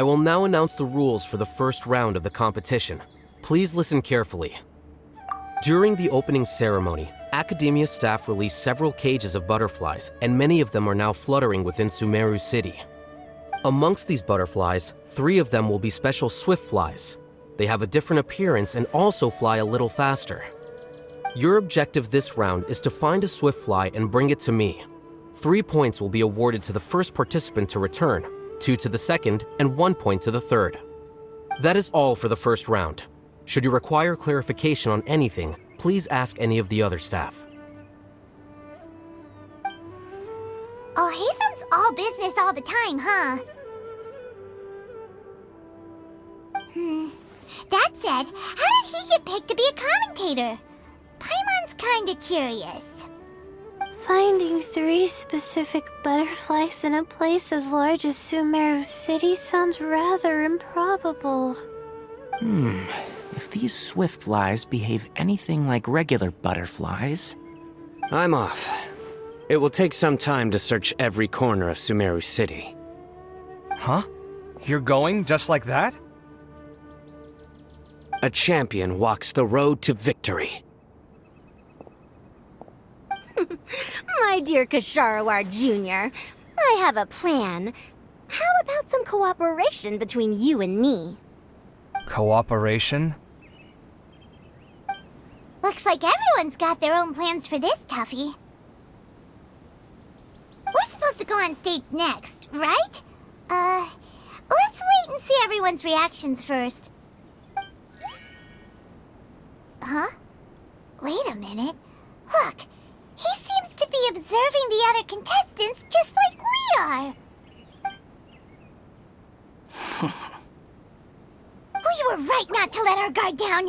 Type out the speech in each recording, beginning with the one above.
I will now announce the rules for the first round of the competition. Please listen carefully. During the opening ceremony, Academia staff released several cages of butterflies, and many of them are now fluttering within Sumeru City. Amongst these butterflies, 3 of them will be special SWIFTFLYs. They have a different appearance and also fly a little faster. Your objective this round is to find a SWIFTFLY and bring it to me. 3 points will be awarded to the first participant to return, 2 to the second, and 1 point to the third. That is all for the first round. Should you require clarification on anything, please ask any of the other staff. Oh, Hathem's all business all the time, huh? That said, how did he get picked to be a commentator? Paimon's kinda curious. Finding 3 specific butterflies in a place as large as Sumeru City sounds rather improbable. If these SWIFTFLYs behave anything like regular butterflies... I'm off. It will take some time to search every corner of Sumeru City. Huh? You're going just like that? A champion walks the road to victory. My dear Kasharawar Jr., I have a plan. How about some cooperation between you and me? Cooperation? Looks like everyone's got their own plans for this, Tuffy. We're supposed to go on stage next, right? Let's wait and see everyone's reactions first. Huh? Wait a minute. Look, he seems to be observing the other contestants just like we are. We were right not to let our guard down.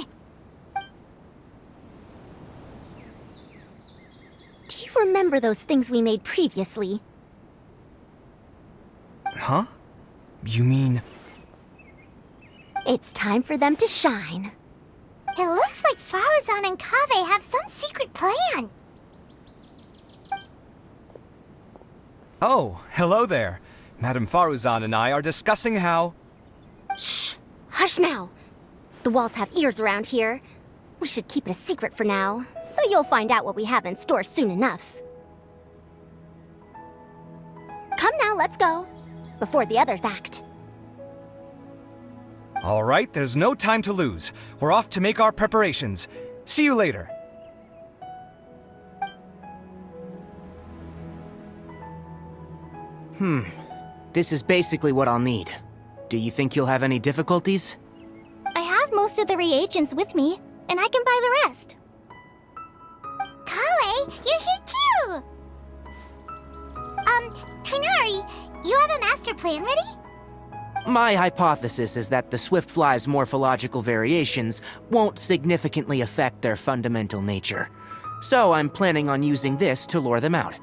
Do you remember those things we made previously? Huh? You mean... It's time for them to shine. It looks like Faruzan and Kaveh have some secret plan. Oh, hello there. Madame Faruzan and I are discussing how... Shh! Hush now! The walls have ears around here. We should keep it a secret for now, though you'll find out what we have in store soon enough. Come now, let's go. Before the others act. All right, there's no time to lose. We're off to make our preparations. See you later. This is basically what I'll need. Do you think you'll have any difficulties? I have most of the reagents with me, and I can buy the rest. Kale, you're here too! Kainari, you have a master plan ready? My hypothesis is that the SWIFTFLY's morphological variations won't significantly affect their fundamental nature. So I'm planning on using this to lure them out.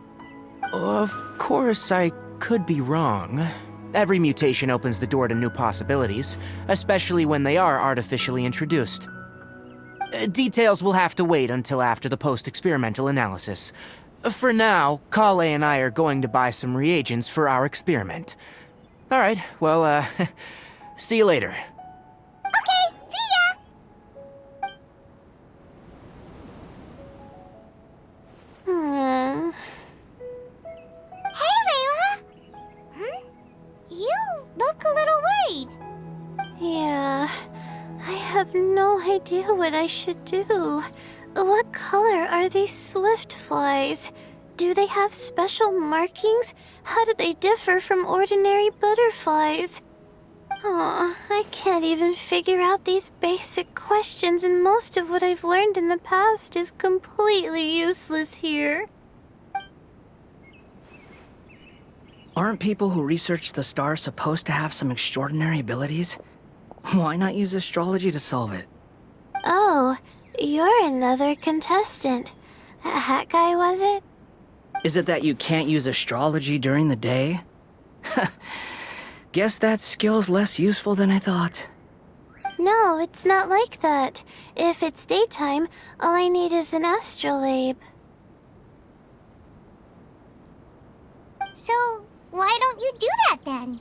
Of course, I could be wrong. Every mutation opens the door to new possibilities, especially when they are artificially introduced. Details will have to wait until after the post-experimental analysis. For now, Kale and I are going to buy some reagents for our experiment. Alright, well, see you later. Okay, see ya! Hey, Layla! You look a little worried. Yeah, I have no idea what I should do. What color are these SWIFTFLYs? Do they have special markings? How do they differ from ordinary butterflies? I can't even figure out these basic questions, and most of what I've learned in the past is completely useless here. Aren't people who research the stars supposed to have some extraordinary abilities? Why not use astrology to solve it? Oh, you're another contestant. That guy, was it? Is it that you can't use astrology during the day? Guess that skill's less useful than I thought. No, it's not like that. If it's daytime, all I need is an astrolabe. So, why don't you do that then?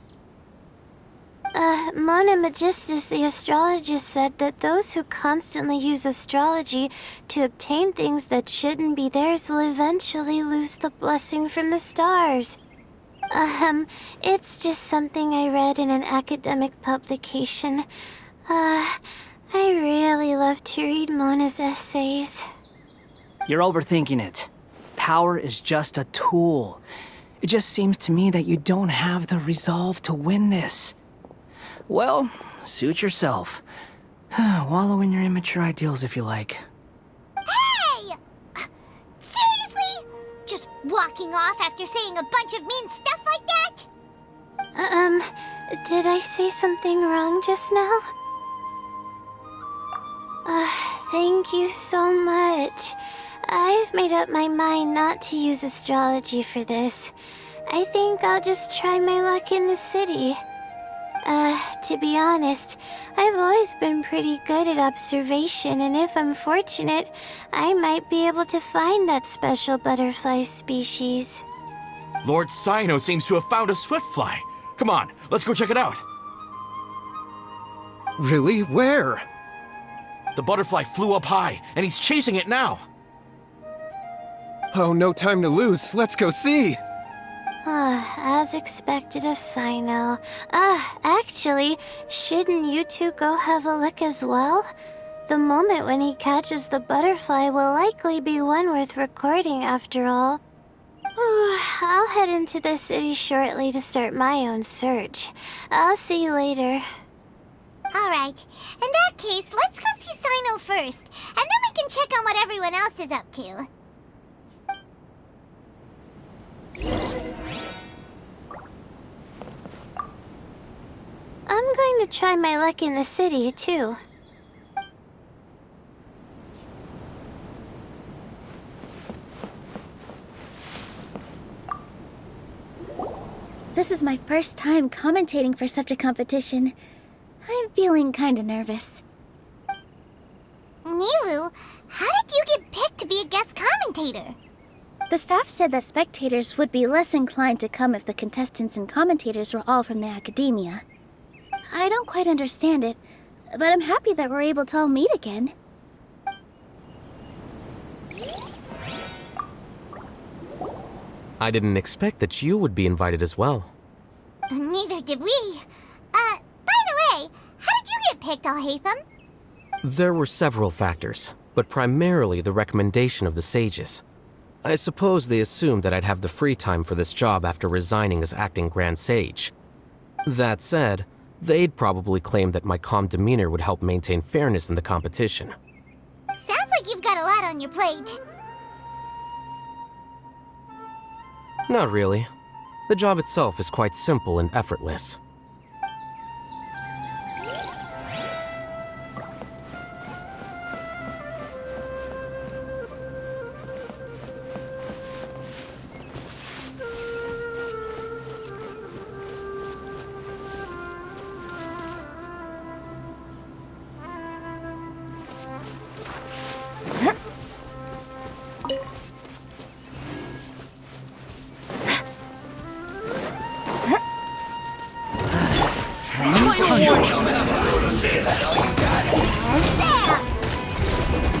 Mona Magistus, the astrologist, said that those who constantly use astrology to obtain things that shouldn't be theirs will eventually lose the blessing from the stars. It's just something I read in an academic publication. I really love to read Mona's essays. You're overthinking it. Power is just a tool. It just seems to me that you don't have the resolve to win this. Well, suit yourself. Wallow in your immature ideals if you like. Hey! Seriously? Just walking off after saying a bunch of mean stuff like that? Did I say something wrong just now? Thank you so much. I've made up my mind not to use astrology for this. I think I'll just try my luck in the city. To be honest, I've always been pretty good at observation, and if I'm fortunate, I might be able to find that special butterfly species. Lord Sino seems to have found a SWIFTFLY. Come on, let's go check it out. Really? Where? The butterfly flew up high, and he's chasing it now. Oh, no time to lose. Let's go see. As expected of Sino. Actually, shouldn't you two go have a look as well? The moment when he catches the butterfly will likely be one worth recording after all. I'll head into the city shortly to start my own search. I'll see you later. Alright, in that case, let's go see Sino first, and then we can check on what everyone else is up to. I'm going to try my luck in the city, too. This is my first time commentating for such a competition. I'm feeling kinda nervous. Nilu, how did you get picked to be a guest commentator? The staff said that spectators would be less inclined to come if the contestants and commentators were all from the academia. I don't quite understand it, but I'm happy that we're able to all meet again. I didn't expect that you would be invited as well. Neither did we. By the way, how did you get picked, Alhaitham? There were several factors, but primarily the recommendation of the sages. I suppose they assumed that I'd have the free time for this job after resigning as acting Grand Sage. That said, they'd probably claim that my calm demeanor would help maintain fairness in the competition. Sounds like you've got a lot on your plate. Not really. The job itself is quite simple and effortless.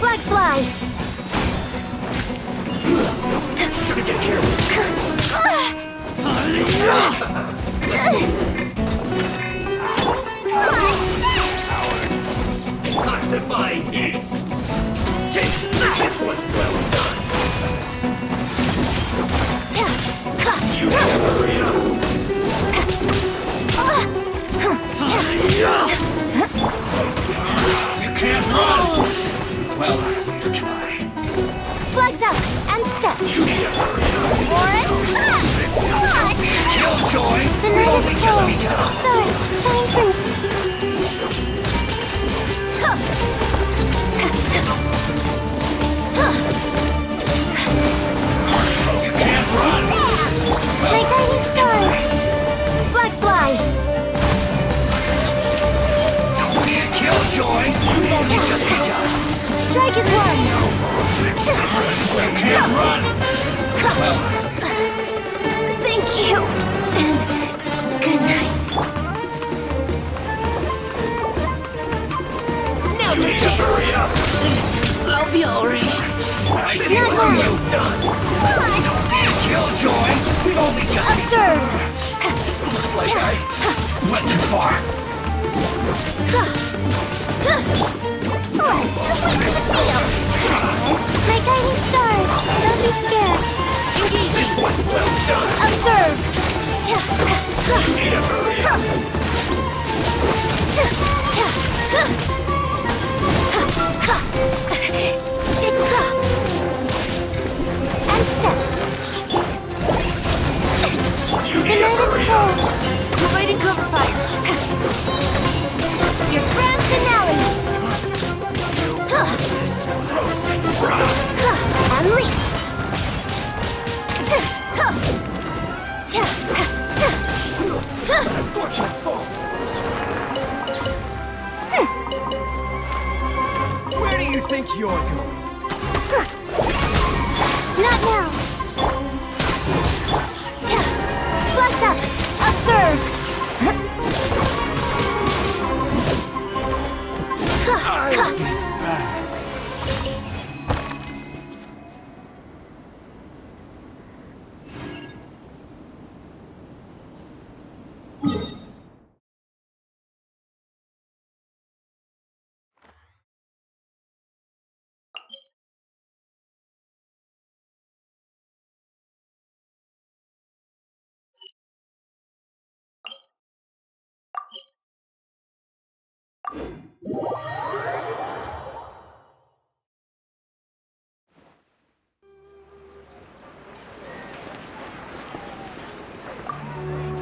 SWIFTFLY! Detoxified heat! This was well done! You hurry up! You can't run! Well, neither can I. Flags out and step. You need to hurry up. Killjoy! The night Only is just cold. begun! Stars, shine through. You can't run! My guiding stars. SWIFTFLY! Don't be a killjoy! You've only just begun! Strike is one! You can't run! Observe! Looks like I went too far. My guiding stars, don't be scared. Just was well done. Observe! Need a hurry up. Stick and step. You The need a night is hurry up. cold. Providing cover fire. Your grand finale. Roasting frog. And leap. Unfortunate fault. Where do you think you're going? Not now. Flex up. Observe. I'll get back.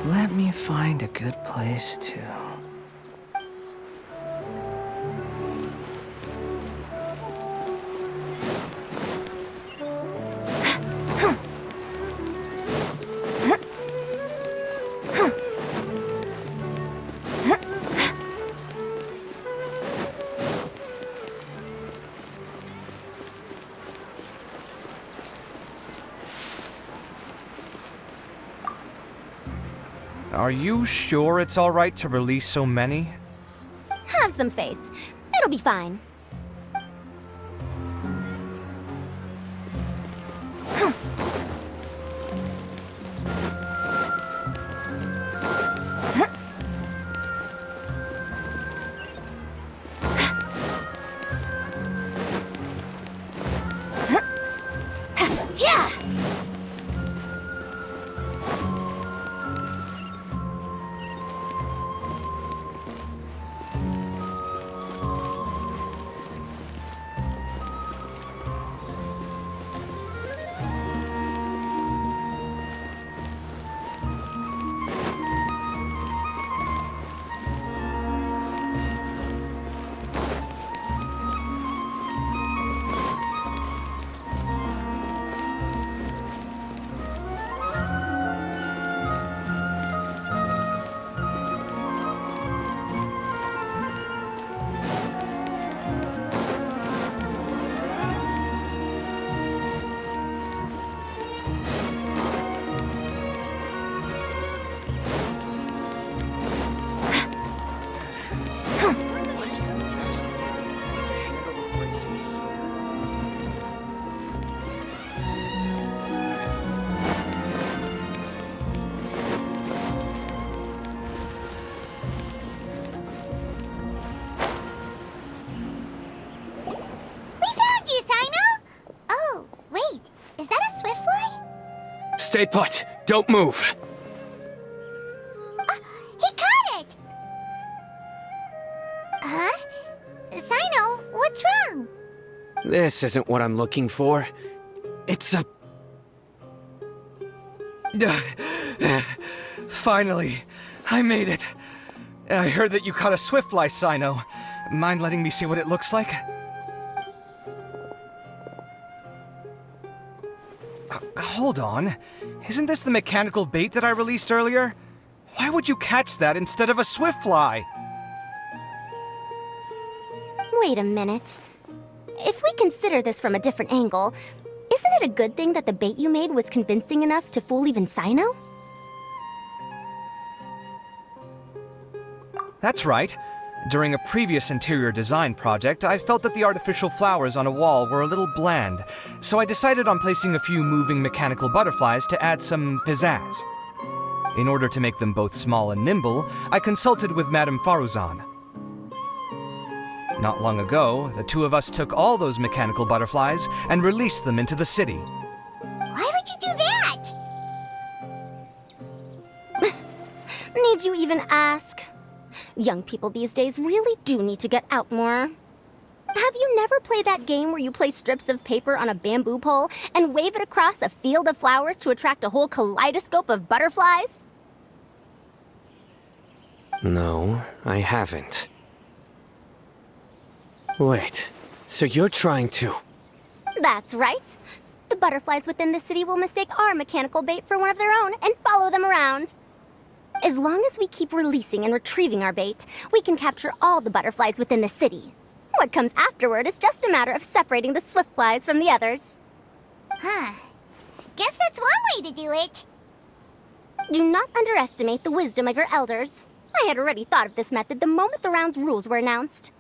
Let me find a good place to... Are you sure it's alright to release so many? Have some faith. It'll be fine. Yeah! Stay put. Don't move. He caught it! Huh? Sino, what's wrong? This isn't what I'm looking for. It's a... Finally, I made it. I heard that you caught a SWIFTFLY, Sino. Mind letting me see what it looks like? Hold on. Isn't this the mechanical bait that I released earlier? Why would you catch that instead of a SWIFTFLY? Wait a minute. If we consider this from a different angle, isn't it a good thing that the bait you made was convincing enough to fool even Sino? That's right. During a previous interior design project, I felt that the artificial flowers on a wall were a little bland, so I decided on placing a few moving mechanical butterflies to add some pizzazz. In order to make them both small and nimble, I consulted with Madame Faruzan. Not long ago, the two of us took all those mechanical butterflies and released them into the city. Why would you do that? Need you even ask? Young people these days really do need to get out more. Have you never played that game where you place strips of paper on a bamboo pole and wave it across a field of flowers to attract a whole kaleidoscope of butterflies? No, I haven't. Wait, so you're trying to... That's right. The butterflies within the city will mistake our mechanical bait for one of their own and follow them around. As long as we keep releasing and retrieving our bait, we can capture all the butterflies within the city. What comes afterward is just a matter of separating the SWIFTFLYs from the others. Huh. Guess that's one way to do it. Do not underestimate the wisdom of your elders. I had already thought of this method the moment the round's rules were announced.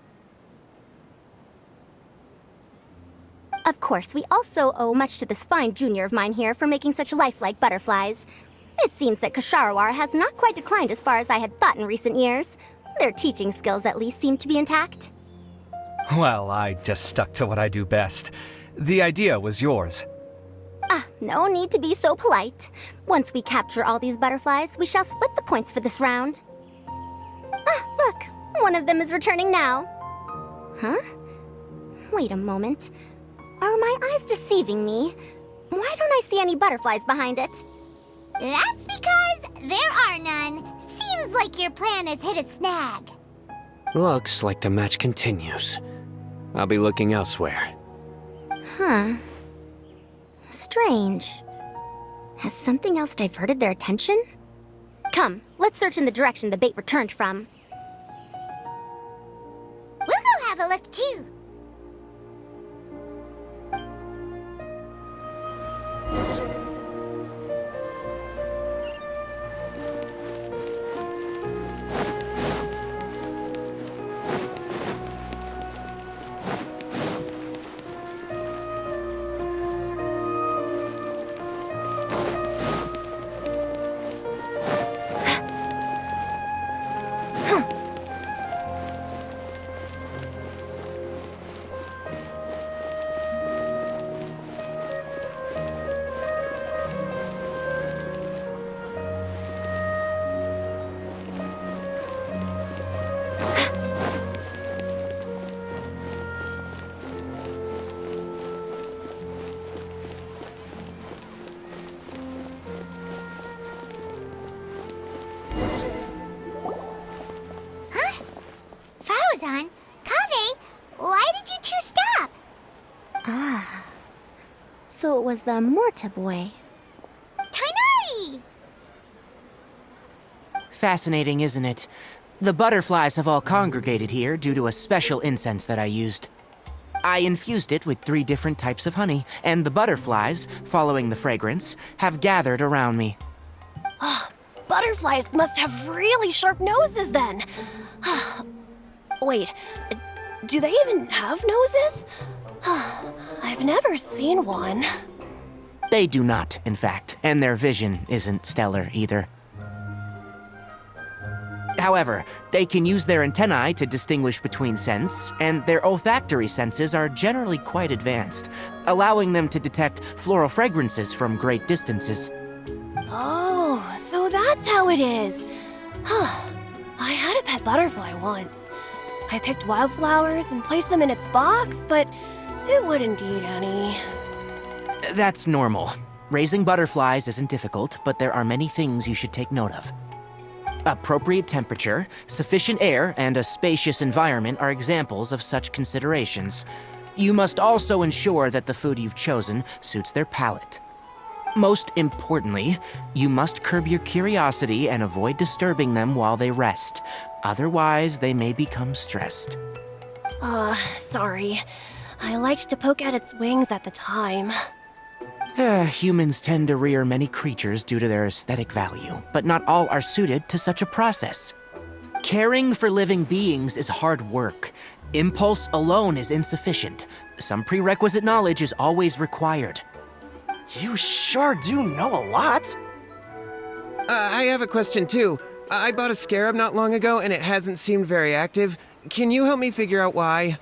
Of course, we also owe much to this fine junior of mine here for making such lifelike butterflies. It seems that Kasharawar has not quite declined as far as I had thought in recent years. Their teaching skills at least seem to be intact. Well, I just stuck to what I do best. The idea was yours. No need to be so polite. Once we capture all these butterflies, we shall split the points for this round. Look, one of them is returning now. Huh? Wait a moment. Are my eyes deceiving me? Why don't I see any butterflies behind it? That's because there are none. Seems like your plan has hit a snag. Looks like the match continues. I'll be looking elsewhere. Huh. Strange. Has something else diverted their attention? Come, let's search in the direction the bait returned from. We'll go have a look too. Faruzan, Kaveh, why did you two stop? So it was the Morta boy. Tainari! Fascinating, isn't it? The butterflies have all congregated here due to a special incense that I used. I infused it with 3 different types of honey, and the butterflies, following the fragrance, have gathered around me. Butterflies must have really sharp noses then. Wait, do they even have noses? I've never seen one. They do not, in fact, and their vision isn't stellar either. However, they can use their antennae to distinguish between scents, and their olfactory senses are generally quite advanced, allowing them to detect floral fragrances from great distances. Oh, so that's how it is. I had a pet butterfly once. I picked wildflowers and placed them in its box, but it wouldn't eat any. That's normal. Raising butterflies isn't difficult, but there are many things you should take note of. Appropriate temperature, sufficient air, and a spacious environment are examples of such considerations. You must also ensure that the food you've chosen suits their palate. Most importantly, you must curb your curiosity and avoid disturbing them while they rest. Otherwise, they may become stressed. Sorry. I liked to poke at its wings at the time. Humans tend to rear many creatures due to their aesthetic value, but not all are suited to such a process. Caring for living beings is hard work. Impulse alone is insufficient. Some prerequisite knowledge is always required. You sure do know a lot. I have a question too. I bought a scarab not long ago and it hasn't seemed very active. Can you help me figure out why?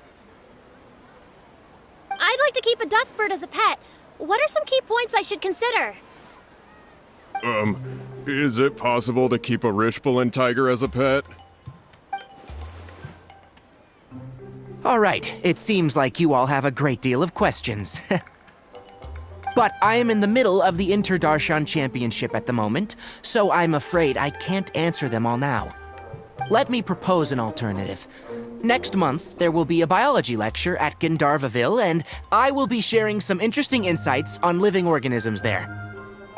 I'd like to keep a dustbird as a pet. What are some key points I should consider? Is it possible to keep a Rishbalin tiger as a pet? All right, it seems like you all have a great deal of questions. But I am in the middle of the Inter-Darshan Championship at the moment, so I'm afraid I can't answer them all now. Let me propose an alternative. Next month, there will be a biology lecture at Gandharvaville, and I will be sharing some interesting insights on living organisms there.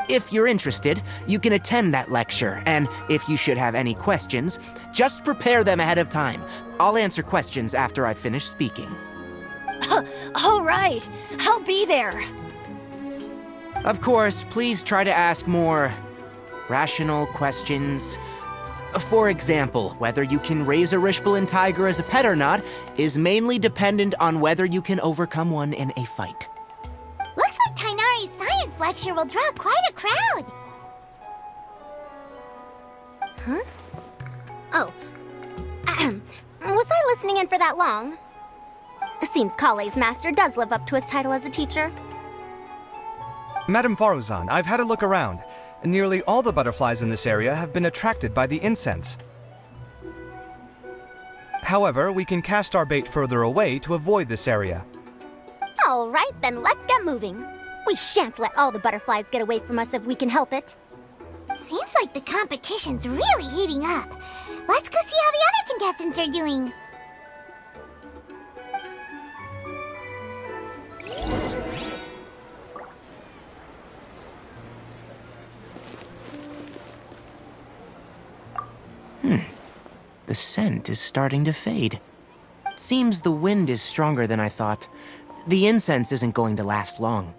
If you're interested, you can attend that lecture, and if you should have any questions, just prepare them ahead of time. I'll answer questions after I've finished speaking. All right, I'll be there. Of course, please try to ask more rational questions. For example, whether you can raise a Rishbalin tiger as a pet or not is mainly dependent on whether you can overcome one in a fight. Looks like Tainari's science lecture will draw quite a crowd. Huh? Oh. Was I listening in for that long? Seems Kale's master does live up to his title as a teacher. Madame Faruzan, I've had a look around. Nearly all the butterflies in this area have been attracted by the incense. However, we can cast our bait further away to avoid this area. All right, then let's get moving. We shan't let all the butterflies get away from us if we can help it. Seems like the competition's really heating up. Let's go see how the other contestants are doing. The scent is starting to fade. Seems the wind is stronger than I thought. The incense isn't going to last long.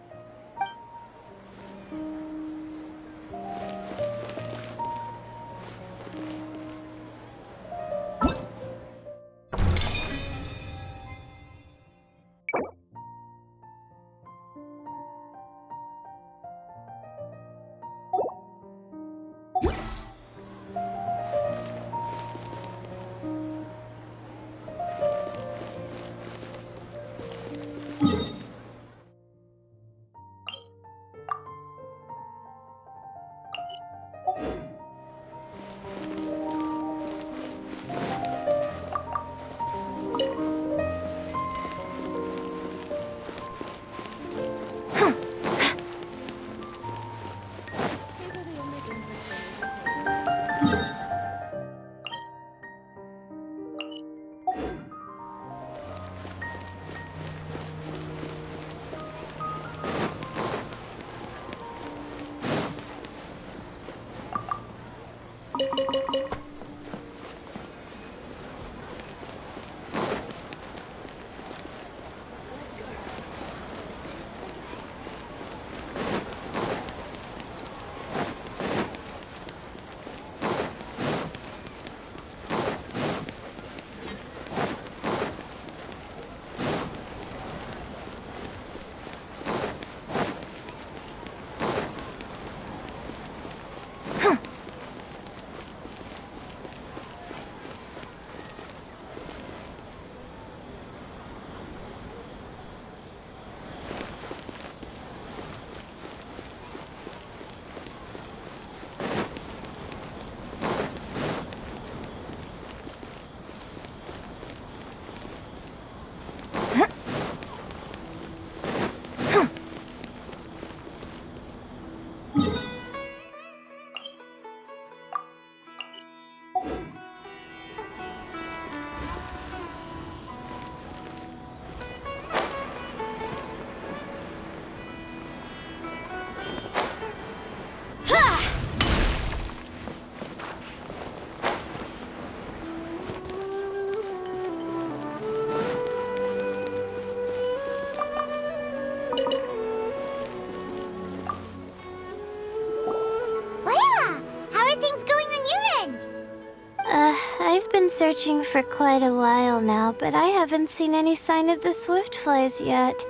I've been searching for quite a while now, but I haven't seen any sign of the SWIFTFLYs yet.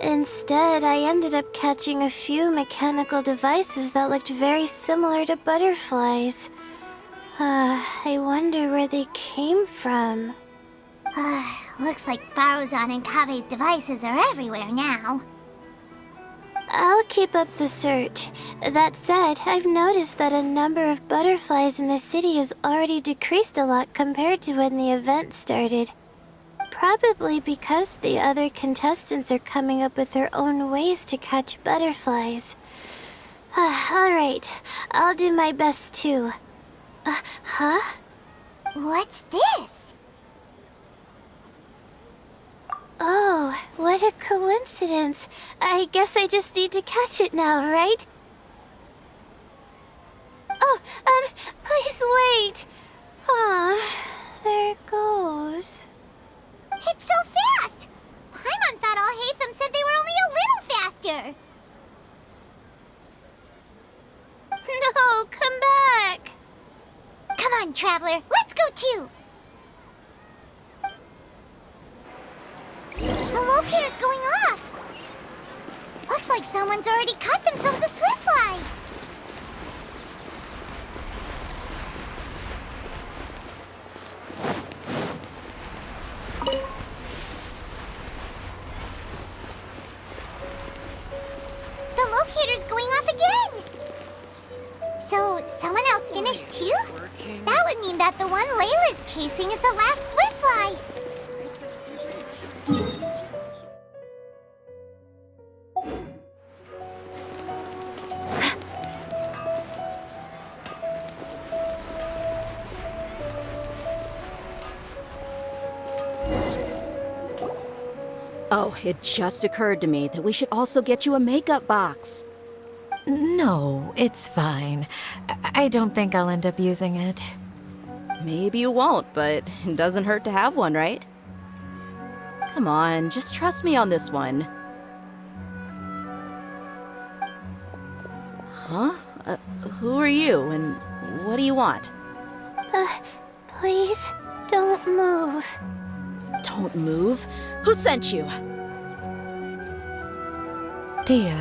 Instead, I ended up catching a few mechanical devices that looked very similar to butterflies. I wonder where they came from. Looks like Baruzan and Kave's devices are everywhere now. I'll keep up the search. That said, I've noticed that a number of butterflies in the city has already decreased a lot compared to when the event started. Probably because the other contestants are coming up with their own ways to catch butterflies. Alright, I'll do my best too. Huh? What's this? Oh, what a coincidence. I guess I just need to catch it now, right? Oh, please wait. There it goes. It's so fast! Paimon thought all Hatham said they were only a little faster. No, come back! Come on, Traveler, let's go too! The locator's going off! Looks like someone's already caught themselves a SWIFTFLY! The locator's going off again! So, someone else finished too? That would mean that the one Layla's chasing is the last SWIFTFLY! Oh, it just occurred to me that we should also get you a makeup box. No, it's fine. I don't think I'll end up using it. Maybe you won't, but it doesn't hurt to have one, right? Come on, just trust me on this one. Huh? Who are you, and what do you want? Please, don't move. Don't move? Who sent you? Dear.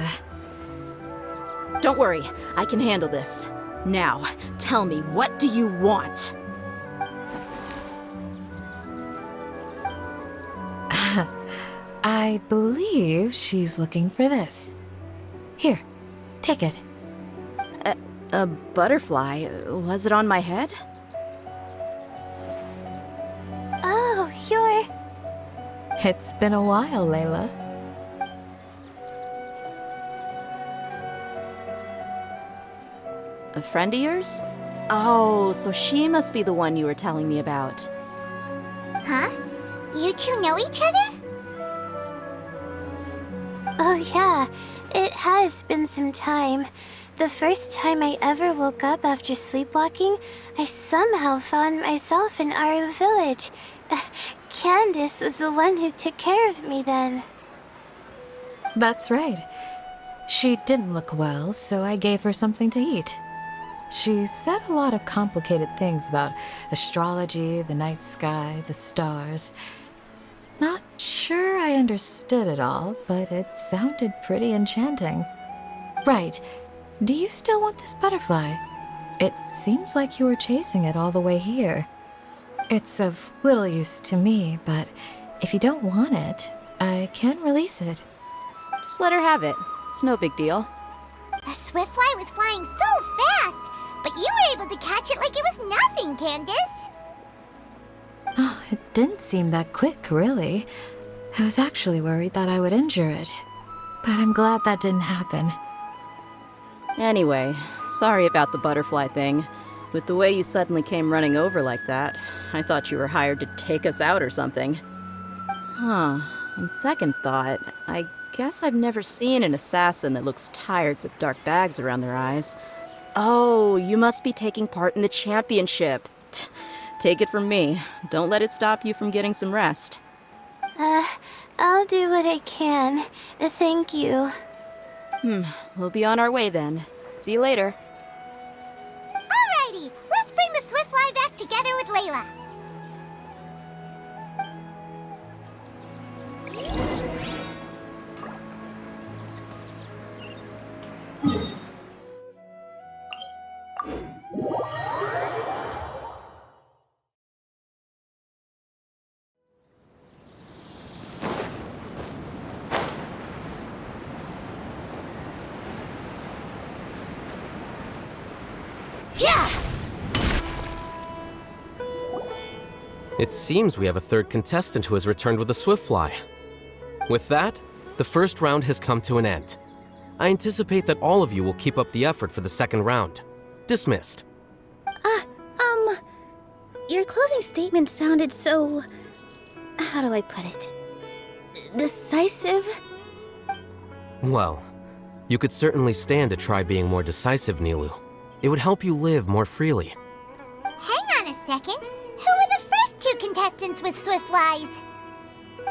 Don't worry, I can handle this. Now, tell me, what do you want? I believe she's looking for this. Here, take it. A butterfly? Was it on my head? Oh, you're... It's been a while, Layla. A friend of yours? Oh, so she must be the one you were telling me about. Huh? You two know each other? Oh yeah, it has been some time. The first time I ever woke up after sleepwalking, I somehow found myself in our village. Candace was the one who took care of me then. That's right. She didn't look well, so I gave her something to eat. She said a lot of complicated things about astrology, the night sky, the stars. Not sure I understood it all, but it sounded pretty enchanting. Right. Do you still want this butterfly? It seems like you were chasing it all the way here. It's of little use to me, but if you don't want it, I can release it. Just let her have it. It's no big deal. The SWIFTFLY was flying so fast, but you were able to catch it like it was nothing, Candace. Oh, it didn't seem that quick, really. I was actually worried that I would injure it. But I'm glad that didn't happen. Anyway, sorry about the butterfly thing. With the way you suddenly came running over like that, I thought you were hired to take us out or something. Huh. On second thought, I guess I've never seen an assassin that looks tired with dark bags around their eyes. Oh, you must be taking part in the championship. Take it from me. Don't let it stop you from getting some rest. I'll do what I can. Thank you. We'll be on our way then. See you later. Alrighty, let's bring the SWIFTFLY back together with Layla. It seems we have a third contestant who has returned with a SWIFTFLY. With that, the first round has come to an end. I anticipate that all of you will keep up the effort for the second round. Dismissed. Your closing statement sounded so... how do I put it? Decisive? Well, you could certainly stand to try being more decisive, Nilu. It would help you live more freely. Hang on a second. Who were the first two contestants with SWIFTFLYs?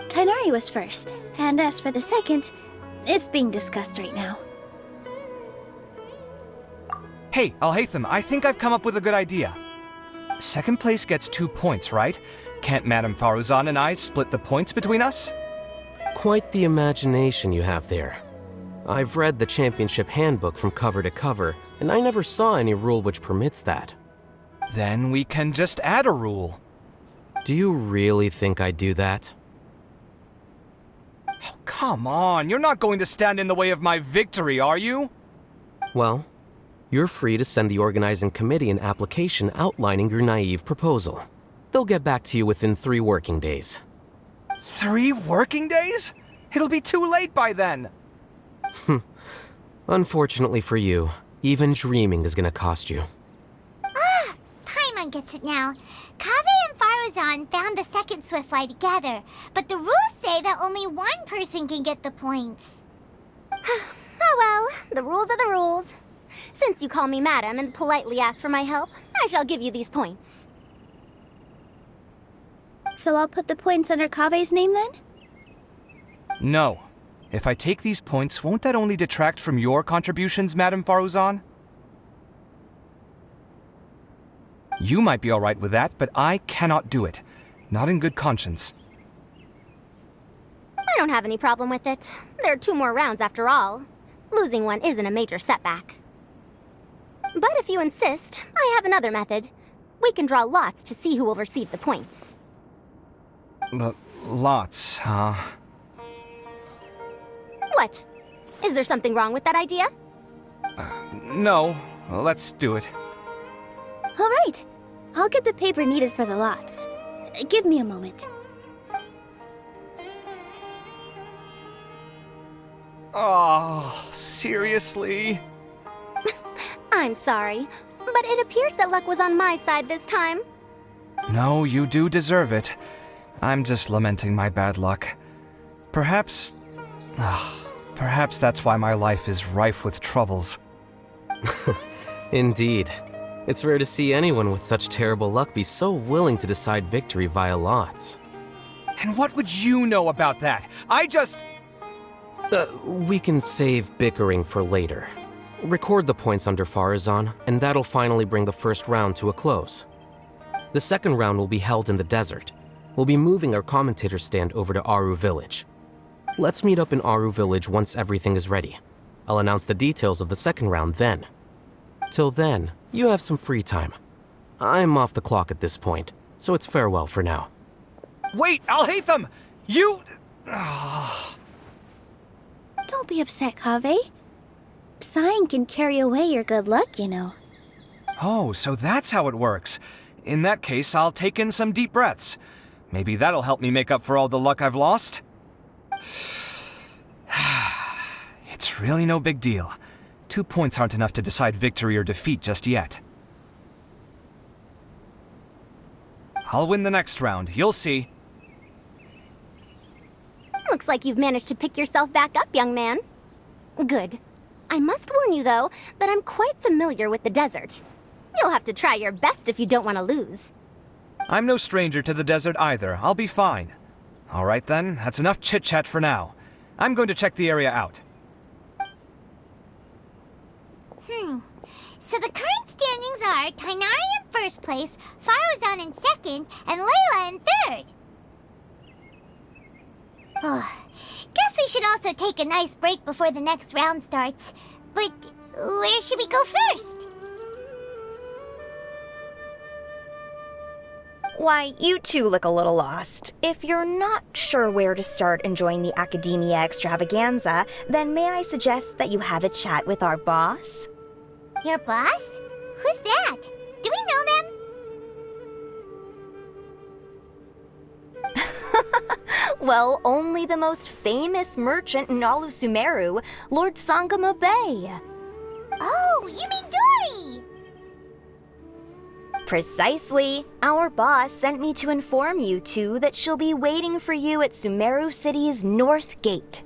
Tighnari was first, and as for the second, it's being discussed right now. Hey, Alhaitham, I think I've come up with a good idea. Second place gets 2 points, right? Can't Madame Faruzan and I split the points between us? Quite the imagination you have there. I've read the championship handbook from cover to cover, and I never saw any rule which permits that. Then we can just add a rule. Do you really think I'd do that? Oh, come on, you're not going to stand in the way of my victory, are you? Well, you're free to send the organizing committee an application outlining your naive proposal. They'll get back to you within 3 working days. 3 working days? It'll be too late by then. Unfortunately for you, even dreaming is gonna cost you. Paimon gets it now. Kaveh and Faruzan found the second SWIFTFLY together, but the rules say that only one person can get the points. Oh well, the rules are the rules. Since you call me madam and politely ask for my help, I shall give you these points. So I'll put the points under Kaveh's name then? No. If I take these points, won't that only detract from your contributions, Madame Faruzan? You might be alright with that, but I cannot do it. Not in good conscience. I don't have any problem with it. There are 2 more rounds after all. Losing one isn't a major setback. But if you insist, I have another method. We can draw lots to see who will receive the points. Lots, huh? What? Is there something wrong with that idea? No. Let's do it. All right. I'll get the paper needed for the lots. Give me a moment. Oh, seriously? I'm sorry, but it appears that luck was on my side this time. No, you do deserve it. I'm just lamenting my bad luck. Perhaps that's why my life is rife with troubles. Indeed. It's rare to see anyone with such terrible luck be so willing to decide victory via lots. And what would you know about that? We can save bickering for later. Record the points under Faruzan, and that'll finally bring the first round to a close. The second round will be held in the desert. We'll be moving our commentator stand over to Aru Village. Let's meet up in Aru Village once everything is ready. I'll announce the details of the second round then. Till then, you have some free time. I'm off the clock at this point, so it's farewell for now. Wait, Alhaitham! You... Don't be upset, Kaveh. Sighing can carry away your good luck, you know. Oh, so that's how it works. In that case, I'll take in some deep breaths. Maybe that'll help me make up for all the luck I've lost. It's really no big deal. 2 points aren't enough to decide victory or defeat just yet. I'll win the next round, you'll see. Looks like you've managed to pick yourself back up, young man. Good. I must warn you, though, that I'm quite familiar with the desert. You'll have to try your best if you don't want to lose. I'm no stranger to the desert either. I'll be fine. All right then, that's enough chit-chat for now. I'm going to check the area out. So the current standings are Tighnari in first place, Faruzan in second, and Layla in third. Guess we should also take a nice break before the next round starts. But where should we go first? Why, you two look a little lost. If you're not sure where to start enjoying the Academia extravaganza, then may I suggest that you have a chat with our boss? Your boss? Who's that? Do we know them? Well, only the most famous merchant in all of Sumeru, Lord Sangamo Bay. Oh, you mean Dory! Precisely. Our boss sent me to inform you two that she'll be waiting for you at Sumeru City's North Gate.